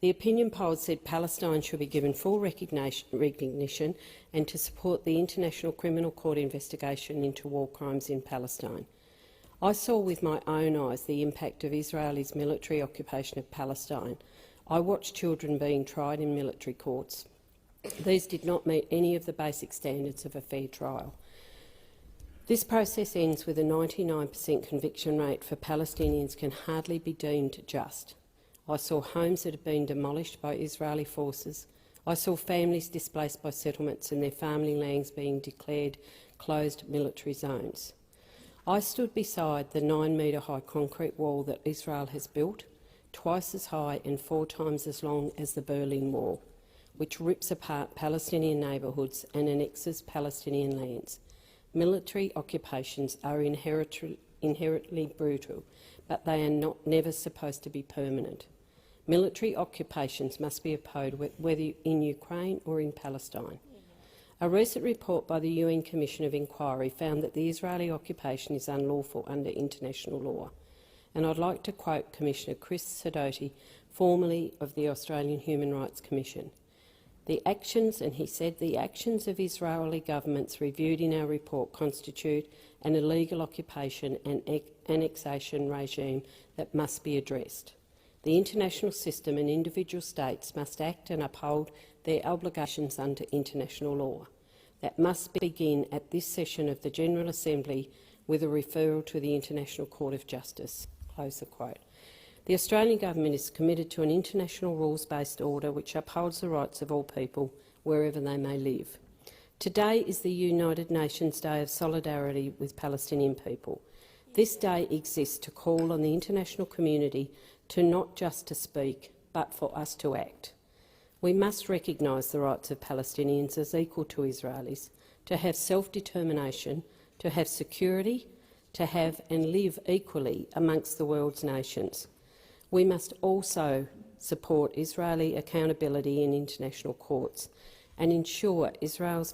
The opinion poll said Palestine should be given full recognition and to support the International Criminal Court investigation into war crimes in Palestine. I saw with my own eyes the impact of Israel's military occupation of Palestine. I watched children being tried in military courts. These did not meet any of the basic standards of a fair trial. This process ends with a 99% conviction rate for Palestinians can hardly be deemed just. I saw homes that had been demolished by Israeli forces. I saw families displaced by settlements and their family lands being declared closed military zones. I stood beside the 9-metre-high concrete wall that Israel has built, twice as high and 4 times as long as the Berlin Wall, which rips apart Palestinian neighbourhoods and annexes Palestinian lands. Military occupations are inherently brutal, but they are never supposed to be permanent. Military occupations must be opposed whether in Ukraine or in Palestine. A recent report by the UN Commission of Inquiry found that the Israeli occupation is unlawful under international law. And I'd like to quote Commissioner Chris Sidoti, formerly of the Australian Human Rights Commission. The actions, and he said, the actions of Israeli governments reviewed in our report constitute an illegal occupation and annexation regime that must be addressed. The international system and individual states must act and uphold their obligations under international law. That must begin at this session of the General Assembly with a referral to the International Court of Justice." Close the quote. The Australian Government is committed to an international rules-based order which upholds the rights of all people wherever they may live. Today is the United Nations Day of Solidarity with Palestinian people. This day exists to call on the international community to not just to speak, but for us to act. We must recognise the rights of Palestinians as equal to Israelis, to have self-determination, to have security, to have and live equally amongst the world's nations. We must also support Israeli accountability in international courts and ensure Israel's